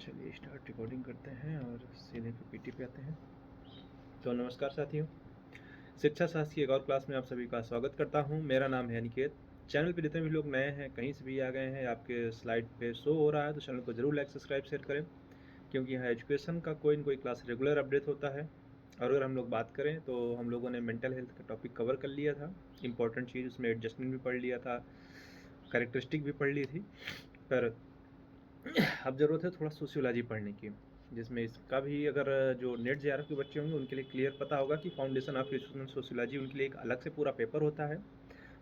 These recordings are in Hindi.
चलिए स्टार्ट रिकॉर्डिंग करते हैं और सीधे पीपीटी पे आते हैं। तो नमस्कार साथियों, शिक्षा शास्त्र की एक और क्लास में आप सभी का स्वागत करता हूं। मेरा नाम है अनिकेत। चैनल पे जितने भी लोग नए हैं, कहीं से भी आ गए हैं, आपके स्लाइड पे शो हो रहा है तो चैनल को जरूर लाइक सब्सक्राइब शेयर करें, क्योंकि यहाँ एजुकेशन का कोई न कोई क्लास रेगुलर अपडेट होता है। और अगर हम लोग बात करें तो हम लोगों ने मेंटल हेल्थ का टॉपिक कवर कर लिया था। इंपॉर्टेंट चीज़ उसमें एडजस्टमेंट भी पढ़ लिया था, कैरेक्टरिस्टिक भी पढ़ ली थी, पर अब ज़रूरत है थोड़ा सोशियोलॉजी पढ़ने की, जिसमें इसका भी अगर जो नेट जेआरएफ के बच्चे होंगे उनके लिए क्लियर पता होगा कि फाउंडेशन ऑफ ह्यूमन सोशियोलॉजी उनके लिए एक अलग से पूरा पेपर होता है।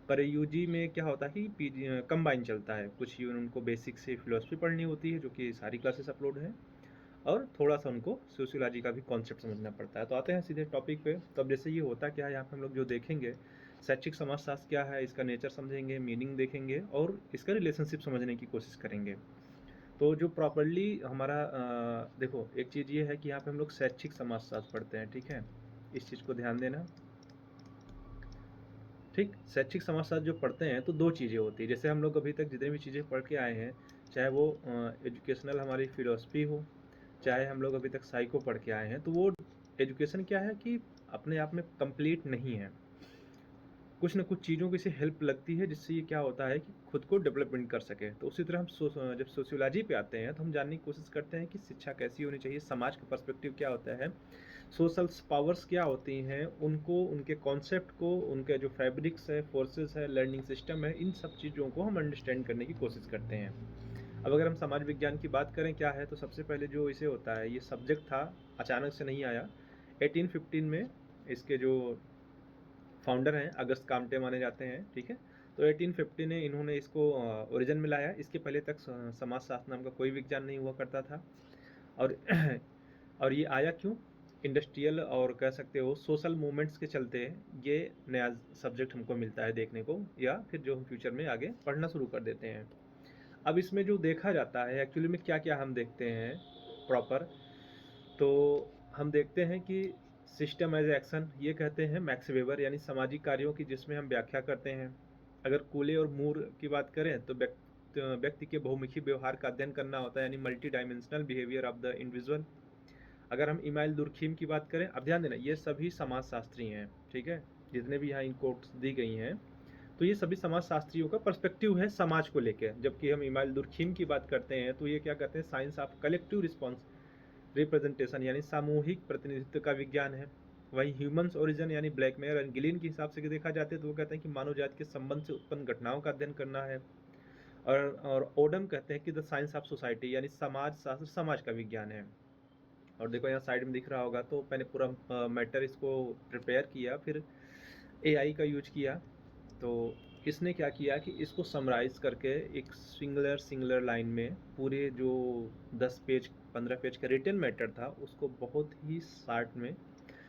पर यूजी में क्या होता है कि पीजी कंबाइन चलता है, कुछ उनको बेसिक से फिलोसफी पढ़नी होती है जो कि सारी क्लासेस अपलोड है, और थोड़ा सा उनको सोशियोलॉजी का भी कॉन्सेप्ट समझना पड़ता है। तो आते हैं सीधे टॉपिक पे। तो अब जैसे ये होता क्या है, यहाँ पे हम लोग जो देखेंगे शैक्षिक समाजशास्त्र क्या है, इसका नेचर समझेंगे, मीनिंग देखेंगे और इसका रिलेशनशिप समझने की कोशिश करेंगे। तो जो प्रॉपरली हमारा देखो, एक चीज़ ये है कि यहाँ पे हम लोग शैक्षिक समाजशास्त्र पढ़ते हैं, ठीक है, इस चीज़ को ध्यान देना। ठीक, शैक्षिक समाजशास्त्र जो पढ़ते हैं तो दो चीज़ें होती है। जैसे हम लोग अभी तक जितनी भी चीज़ें पढ़ के आए हैं, चाहे वो एजुकेशनल हमारी फिलोसफी हो, चाहे हम लोग अभी तक साइको पढ़ के आए हैं, तो वो एजुकेशन क्या है कि अपने आप में कंप्लीट नहीं है। कुछ न कुछ चीज़ों की से हेल्प लगती है, जिससे ये क्या होता है कि खुद को डेवलपमेंट कर सके। तो उसी तरह हम जब सोशियोलॉजी पे आते हैं तो हम जानने की कोशिश करते हैं कि शिक्षा कैसी होनी चाहिए, समाज का पर्सपेक्टिव क्या होता है, सोशल पावर्स क्या होती हैं, उनको, उनके कॉन्सेप्ट को, उनके जो फैब्रिक्स है, फोर्सेस है, लर्निंग सिस्टम है, इन सब चीज़ों को हम अंडरस्टैंड करने की कोशिश करते हैं। अब अगर हम समाज विज्ञान की बात करें क्या है, तो सबसे पहले जो इसे होता है, ये सब्जेक्ट था, अचानक से नहीं आया। 1815 में इसके जो फाउंडर हैं अगस्त काम्टे माने जाते हैं, ठीक है। तो 1850 में इन्होंने इसको ओरिजिन में लाया। इसके पहले तक समाजशास्त्र नाम का कोई विज्ञान नहीं हुआ करता था। और और ये आया क्यों? इंडस्ट्रियल और कह सकते हो सोशल मूवमेंट्स के चलते ये नया सब्जेक्ट हमको मिलता है देखने को, या फिर जो हम फ्यूचर में आगे पढ़ना शुरू कर देते हैं। अब इसमें जो देखा जाता है एक्चुअली में क्या क्या हम देखते हैं प्रॉपर, तो हम देखते हैं कि सिस्टम एज एक्शन, ये कहते हैं मैक्स वेबर, यानी सामाजिक कार्यों की जिसमें हम व्याख्या करते हैं। अगर कूले और मूर की बात करें तो व्यक्ति के बहुमुखी व्यवहार का अध्ययन करना होता है, यानी multi dimensional behaviour of the individual. अगर हम इमाइल दुर्खीम की बात करें, अब ध्यान देना ये सभी समाजशास्त्री हैं, ठीक है, जितने भी यहाँ इन कोट्स दी गई हैं, तो ये सभी समाजशास्त्रियों का पर्सपेक्टिव है समाज को लेकर। जबकि हम इमाइल दुर्खीम की बात करते हैं तो ये क्या कहते हैं, science of collective response representation, यानी सामूहिक प्रतिनिधित्व का विज्ञान है। वहीं ह्यूमन्स ओरिजिन यानी ब्लैकमेयर एंड गिलिन के हिसाब से देखा जाते तो वो कहते हैं कि मानव जाति के संबंध से उत्पन्न घटनाओं का अध्ययन करना है। और ओडम कहते हैं कि द साइंस ऑफ सोसाइटी, यानी समाज शास्त्र समाज का विज्ञान है। और देखो यहाँ साइड में दिख रहा होगा, तो मैंने पूरा मैटर इसको प्रिपेयर किया, फिर एआई का यूज किया। तो इसने क्या किया कि इसको समराइज करके एक सिंगुलर लाइन में पूरे जो 10 पेज 15 पेज का रिटन मैटर था उसको बहुत ही शार्ट में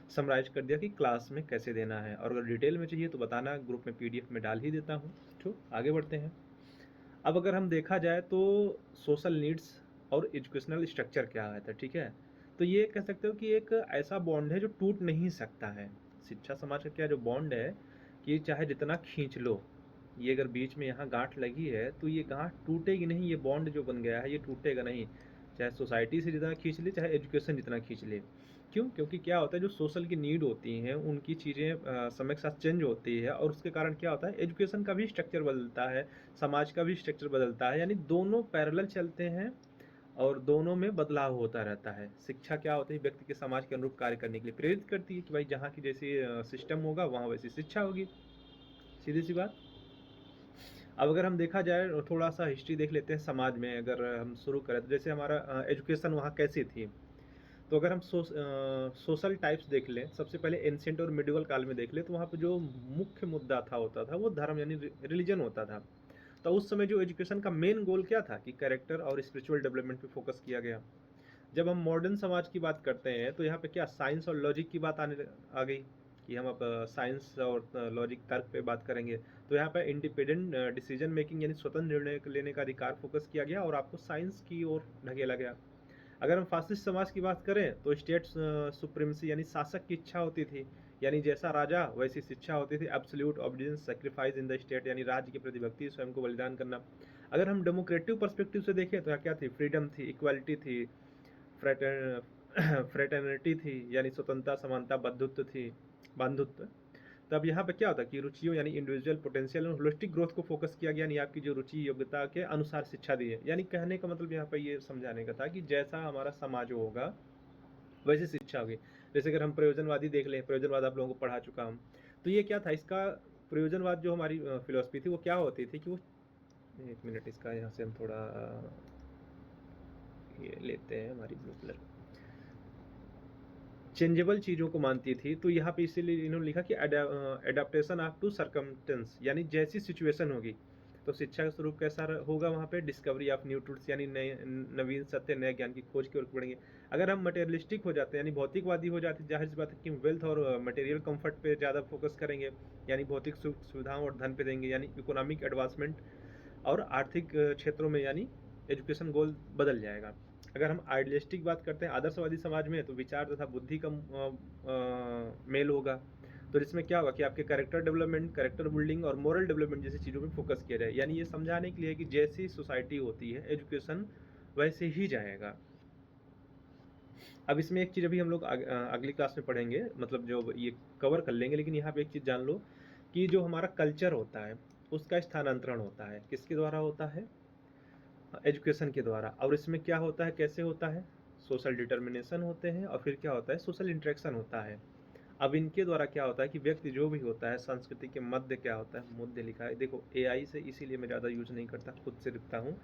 समराइज कर दिया कि क्लास में कैसे देना है। और अगर डिटेल में चाहिए तो बताना, ग्रुप में पीडीएफ में डाल ही देता हूँ। तो आगे बढ़ते हैं। अब अगर हम देखा जाए तो सोशल नीड्स और एजुकेशनल स्ट्रक्चर क्या है, था ठीक है। तो ये कह सकते हो कि एक ऐसा बॉन्ड है जो टूट नहीं सकता है। शिक्षा समाज का क्या जो बॉन्ड है कि चाहे जितना खींच लो, ये अगर बीच में यहाँ गांठ लगी है तो ये गांठ टूटेगी नहीं, ये बॉन्ड जो बन गया है ये टूटेगा नहीं। चाहे सोसाइटी से जितना खींच ले, चाहे एजुकेशन जितना खींच ले। क्यों? क्योंकि क्या होता है, जो सोशल की नीड होती हैं उनकी चीज़ें समय के साथ चेंज होती है, और उसके कारण क्या होता है, एजुकेशन का भी स्ट्रक्चर बदलता है, समाज का भी स्ट्रक्चर बदलता है, यानी दोनों पैरेलल चलते हैं और दोनों में बदलाव होता रहता है। शिक्षा क्या होती है, व्यक्ति के समाज के अनुरूप कार्य करने के लिए प्रेरित करती है कि भाई जहाँ की जैसी सिस्टम होगा वहाँ वैसी शिक्षा होगी, सीधी सी बात। अब अगर हम देखा जाए थोड़ा सा हिस्ट्री देख लेते हैं समाज में, अगर हम शुरू करें तो जैसे हमारा एजुकेशन वहाँ कैसी थी। तो अगर हम सोशल टाइप्स देख लें, सबसे पहले एंशिएंट और मिडिवल काल में देख लें, तो वहाँ पे जो मुख्य मुद्दा था होता था वो धर्म यानी रिलीजन होता था। तो उस समय जो एजुकेशन का मेन गोल क्या था कि कैरेक्टर और स्पिरिचुअल डेवलपमेंट पे फोकस किया गया। जब हम मॉडर्न समाज की बात करते हैं तो यहाँ पे क्या साइंस और लॉजिक की बात आ गई कि हम अब साइंस और लॉजिक तर्क पे बात करेंगे। तो यहाँ पे इंडिपेंडेंट डिसीजन मेकिंग यानी स्वतंत्र निर्णय लेने का अधिकार फोकस किया गया और आपको साइंस की ओर ढकेला गया। अगर हम फासिस्ट समाज की बात करें तो स्टेट सुप्रीमेसी यानी शासक की इच्छा होती थी, यानी जैसा राजा वैसी शिक्षा होती थी। Absolute obedience, sacrifice in the state, यानी राज्य के प्रति भक्ति, स्वयं को बलिदान करना। अगर हम डेमोक्रेटिव पर्सपेक्टिव से देखें तो क्या थी, फ्रीडम थी, इक्वालिटी थी, फ्रेटर्निटी थी, यानी स्वतंत्रता, समानता, बंधुत्व। तब यहाँ पे क्या होता है कि रुचियों यानी इंडिविजुअल पोटेंशियल और होलिस्टिक ग्रोथ को फोकस किया गया, यानी आपकी जो रुचि योग्यता के अनुसार शिक्षा दी है। यानी कहने का मतलब यहाँ पे ये समझाने का था कि जैसा हमारा समाज होगा वैसी शिक्षा होगी। जैसे अगर हम प्रयोजनवादी देख लें, प्रयोजनवाद आप लोगों को पढ़ा चुका हूँ, तो ये क्या था, इसका प्रयोजनवाद जो हमारी फिलोसफी थी वो क्या होती थी कि वो, एक मिनट, इसका यहाँ से हम थोड़ा ये लेते हैं, हमारी ब्लू कलर चेंजेबल चीज़ों को मानती थी। तो यहाँ पे इसीलिए इन्होंने लिखा कि एडाप्टेशन ऑफ टू सरकमस्टेंस, यानी जैसी सिचुएशन होगी तो शिक्षा का स्वरूप कैसा होगा वहाँ पे, डिस्कवरी ऑफ न्यू ट्रूथ्स, यानी नए नवीन सत्य, नए ज्ञान की खोज की ओर बढ़ेंगे। अगर हम मटेरियलिस्टिक हो जाते हैं यानी भौतिकवादी हो जाते हैं, जाहिर सी बात है कि वेल्थ और मटेरियल कंफर्ट पे ज़्यादा फोकस करेंगे, यानी भौतिक सुविधाओं और धन पे देंगे, यानी इकोनॉमिक एडवांसमेंट और आर्थिक क्षेत्रों में, यानी एजुकेशन गोल बदल जाएगा। अगर हम आइडियलिस्टिक बात करते हैं आदर्शवादी समाज में, तो विचार तथा बुद्धि का मेल होगा। तो इसमें क्या होगा कि आपके कैरेक्टर डेवलपमेंट, कैरेक्टर बिल्डिंग और मोरल डेवलपमेंट जैसी चीज़ों पे फोकस किया जाए। यानी ये समझाने के लिए कि जैसी सोसाइटी होती है एजुकेशन वैसे ही जाएगा। अब इसमें एक चीज़ अभी हम लोग अगली क्लास में पढ़ेंगे, मतलब जो ये कवर कर लेंगे, लेकिन यहाँ पे एक चीज़ जान लो कि जो हमारा कल्चर होता है उसका स्थानांतरण होता है, किसके द्वारा होता है, एजुकेशन के द्वारा। और इसमें क्या होता है, कैसे होता है, सोशल डिटर्मिनेशन होते हैं और फिर क्या होता है, सोशल इंटरेक्शन होता है। अब इनके द्वारा क्या होता है कि व्यक्ति जो भी होता है, संस्कृति के मध्य क्या होता है, मुद्दे लिखा है, देखो एआई से इसीलिए मैं ज़्यादा यूज नहीं करता, खुद से लिखता हूँ।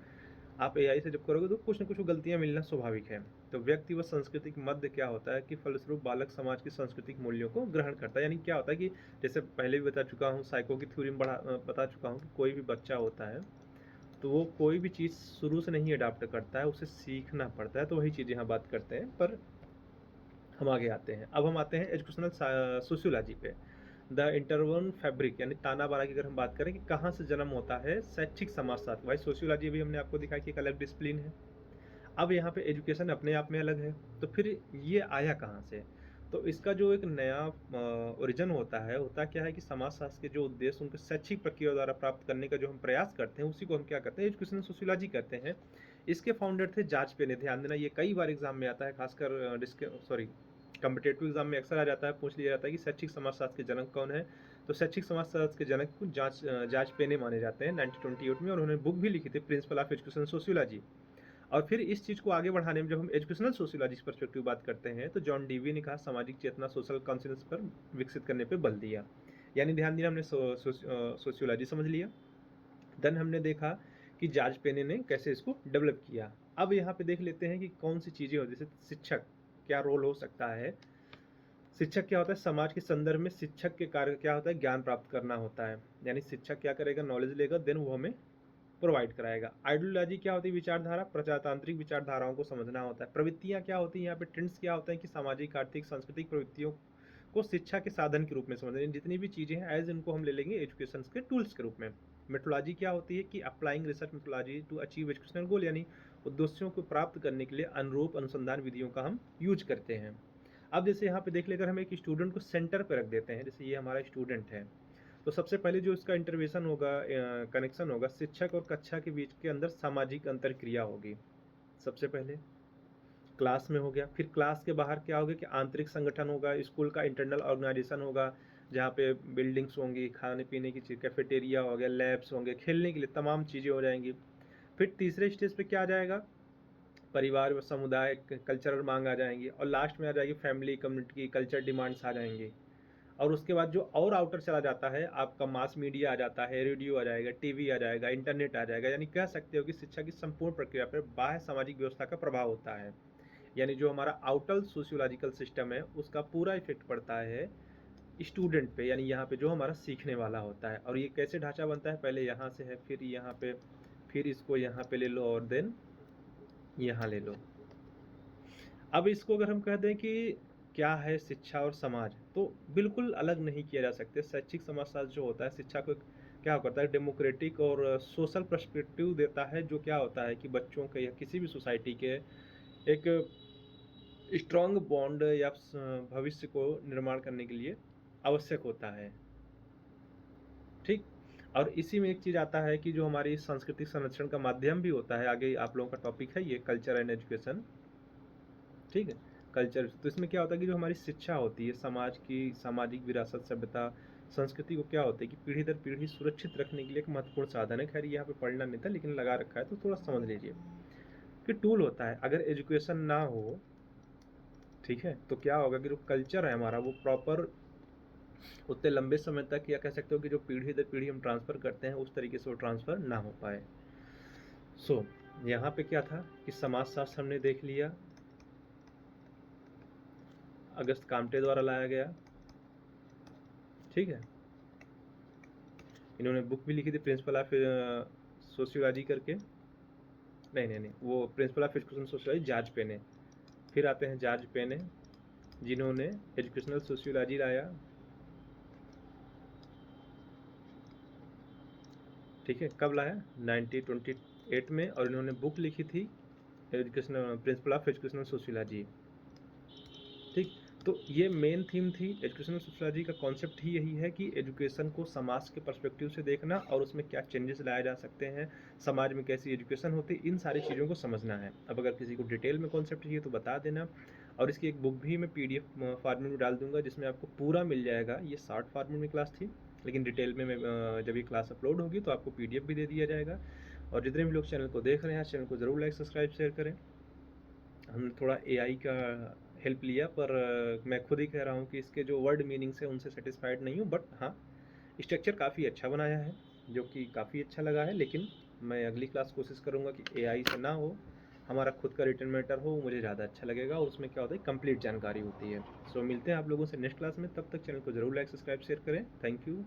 आप एआई से जब करोगे तो कुछ न कुछ गलतियाँ मिलना स्वाभाविक है। तो व्यक्ति व सांस्कृतिक मध्य क्या होता है कि फलस्वरूप बालक समाज की सांस्कृतिक मूल्यों को ग्रहण करता है। यानी क्या होता है कि जैसे पहले भी बता चुका हूँ, साइको की थ्योरी में बता चुका हूँ कि कोई भी बच्चा होता है तो वो कोई भी चीज़ शुरू से नहीं अडाप्ट करता है, उसे सीखना पड़ता है। तो वही चीज़ यहाँ बात करते हैं, पर हम आगे आते हैं। अब हम आते हैं एजुकेशनल सोशियोलॉजी पे। द इंटरवन फैब्रिक, यानी ताना बाना की अगर हम बात करें कि कहाँ से जन्म होता है शैक्षिक समाजशास्त्र, भाई सोशियोलॉजी भी हमने आपको दिखाया कि एक अलग डिसिप्लिन है। अब यहाँ पे एजुकेशन अपने आप में अलग है, तो फिर ये आया कहाँ से, तो इसका जो एक नया ओरिजिन होता क्या है कि समाजशास्त्र के जो उद्देश्य उनके शैक्षिक प्रक्रिया द्वारा प्राप्त करने का जो हम प्रयास करते हैं उसी को हम क्या करते हैं, एजुकेशनल सोशियोलॉजी कहते हैं। इसके फाउंडर थे जॉर्ज पेन। ध्यान देना, ये कई बार एग्जाम में आता है, खासकर कॉम्पिटेटिव एग्जाम में अक्सर आ जाता है, पूछ लिया जाता है कि शैक्षिक समाजशास्त्र के जनक कौन है। तो शैक्षिक समाजशास्त्र के जनक को जॉर्ज पेने माने जाते हैं 1928 में, और उन्होंने बुक भी लिखी थी, प्रिंसिपल ऑफ एजुकेशन सोशियोलॉजी। और फिर इस चीज़ को आगे बढ़ाने में जब हम एजुकेशनल सोशियोलॉजी परस्पेक्टिव बात करते हैं, तो जॉन डीवी ने कहा सामाजिक चेतना सोशल कॉन्शियस पर विकसित करने पे बल दिया। यानी ध्यान दिया, हमने सोशियोलॉजी समझ लिया, देन हमने देखा कि जॉर्ज पेने ने कैसे इसको डेवलप किया। अब यहाँ पे देख लेते हैं कि कौन सी चीज़ें हो, जैसे शिक्षक क्या रोल हो सकता है। शिक्षक क्या होता है, समाज के संदर्भ में शिक्षक के कार्य क्या होता है, ज्ञान प्राप्त करना होता है। यानी शिक्षक क्या करेगा, नॉलेज लेगा, देन वो हमें प्रोवाइड कराएगा। आइडियोलॉजी क्या होती है, विचारधारा, प्रजातांत्रिक विचारधाराओं को समझना होता है। प्रवृत्तियाँ क्या होती हैं, यहाँ पे ट्रेंड्स क्या होते हैं कि सामाजिक, आर्थिक, सांस्कृतिक प्रवृत्तियों को शिक्षा के साधन के रूप में समझना। जितनी भी चीज़ें हैं एज इनको हम ले लेंगे एजुकेशन के टूल्स के रूप में। मेथोलॉजी क्या होती है कि applying research methodology to achieve educational goal, यानी उद्देश्यों को प्राप्त करने के लिए अनुरूप अनुसंधान विधियों का हम यूज करते हैं। अब जैसे यहाँ पे देख लेकर हम एक स्टूडेंट को सेंटर पर रख देते हैं, जैसे ये हमारा स्टूडेंट है, तो सबसे पहले जो इसका इंटरवेशन होगा, कनेक्शन होगा, शिक्षक और कक्षा के बीच के अंदर सामाजिक अंतरक्रिया होगी। सबसे पहले क्लास में हो गया, फिर क्लास के बाहर क्या होगा कि आंतरिक संगठन होगा, स्कूल का इंटरनल ऑर्गेनाइजेशन होगा, जहाँ पे बिल्डिंग्स होंगी, खाने पीने की चीज़, कैफेटेरिया हो गया, लैब्स होंगे, खेलने के लिए तमाम चीज़ें हो जाएंगी। फिर तीसरे स्टेज पे क्या आ जाएगा, परिवार व समुदाय, कल्चरल मांग आ जाएंगी, और लास्ट में आ जाएगी फैमिली, कम्युनिटी की कल्चर डिमांड्स आ जाएंगी। और उसके बाद जो और आउटर चला जाता है, आपका मास मीडिया आ जाता है, रेडियो आ जाएगा, टीवी आ जाएगा, इंटरनेट आ जाएगा। यानी कह सकते हो कि शिक्षा की संपूर्ण प्रक्रिया पर बाह्य सामाजिक व्यवस्था का प्रभाव होता है। यानी जो हमारा आउटर सोशियोलॉजिकल सिस्टम है उसका पूरा इफेक्ट पड़ता है स्टूडेंट पे, यानी यहाँ पे जो हमारा सीखने वाला होता है। और ये कैसे ढांचा बनता है, पहले यहाँ से है, फिर यहाँ पे, फिर इसको यहाँ पे ले लो, और देन यहाँ ले लो। अब इसको अगर हम कह दें कि क्या है शिक्षा और समाज, तो बिल्कुल अलग नहीं किया जा सकते। शैक्षिक समाजशास्त्र जो होता है शिक्षा को क्या करता है, डेमोक्रेटिक और सोशल पर्सपेक्टिव देता है, जो क्या होता है कि बच्चों के या किसी भी सोसाइटी के एक स्ट्रॉन्ग बॉन्ड या भविष्य को निर्माण करने के लिए आवश्यक होता है। ठीक। और इसी में एक चीज़ आता है कि जो हमारी सांस्कृतिक संरक्षण का माध्यम भी होता है, आगे आप लोगों का टॉपिक है ये कल्चर एंड एजुकेशन, ठीक है। कल्चर, तो इसमें क्या होता है कि जो हमारी शिक्षा होती है, समाज की सामाजिक विरासत, सभ्यता, संस्कृति को क्या होता है कि पीढ़ी दर पीढ़ी सुरक्षित रखने के लिए एक महत्वपूर्ण साधन है। खैर यहाँ पे पढ़ना नहीं था लेकिन लगा रखा है तो थोड़ा समझ लीजिए कि टूल होता है। अगर एजुकेशन ना हो, ठीक है, तो क्या होगा कि जो कल्चर है हमारा वो प्रॉपर उतने लंबे समय तक, या कह सकते हो कि जो पीढ़ी दर पीढ़ी हम ट्रांसफ़र करते हैं उस तरीके से वो ट्रांसफ़र ना हो पाए। सो यहाँ पे क्या था कि समाजशास्त्र हमने देख लिया, अगस्त कामटे द्वारा लाया गया, ठीक है। इन्होंने बुक भी लिखी थी प्रिंसिपल ऑफ सोशियोलॉजी करके, नहीं, वो principle of education sociology George पेने। फिर आते हैं जॉर्ज पेने जिन्होंने एजुकेशनल सोशियोलॉजी लाया, ठीक है। कब लाया? 1928 में, और इन्होंने बुक लिखी थी educational principle of educational sociology, ठीक। तो ये मेन थीम थी। एजुकेशनल सोशियोलॉजी का कॉन्सेप्ट ही यही है कि एजुकेशन को समाज के पर्सपेक्टिव से देखना और उसमें क्या चेंजेस लाए जा सकते हैं, समाज में कैसी एजुकेशन होती है, इन सारी चीज़ों को समझना है। अब अगर किसी को डिटेल में कॉन्सेप्ट चाहिए तो बता देना, और इसकी एक बुक भी मैं PDF फॉर्मेट में डाल दूंगा जिसमें आपको पूरा मिल जाएगा। ये शॉर्ट फॉर्मेट में क्लास थी, लेकिन डिटेल में मैं जब ये क्लास अपलोड होगी तो आपको PDF भी दे दिया जाएगा। और जितने भी लोग चैनल को देख रहे हैं चैनल को ज़रूर लाइक सब्सक्राइब शेयर करें। हमने थोड़ा AI का हेल्प लिया, पर मैं खुद ही कह रहा हूँ कि इसके जो वर्ड मीनिंग्स है उनसे सेटिस्फाइड नहीं हूँ, बट हाँ स्ट्रक्चर काफ़ी अच्छा बनाया है, जो कि काफ़ी अच्छा लगा है। लेकिन मैं अगली क्लास कोशिश करूँगा कि AI से ना हो, हमारा खुद का रिटन मैटर हो, मुझे ज़्यादा अच्छा लगेगा और उसमें क्या होता है कंप्लीट जानकारी होती है। सो मिलते हैं आप लोगों से नेक्स्ट क्लास में, तब तक चैनल को ज़रूर लाइक सब्सक्राइब शेयर करें। Thank you.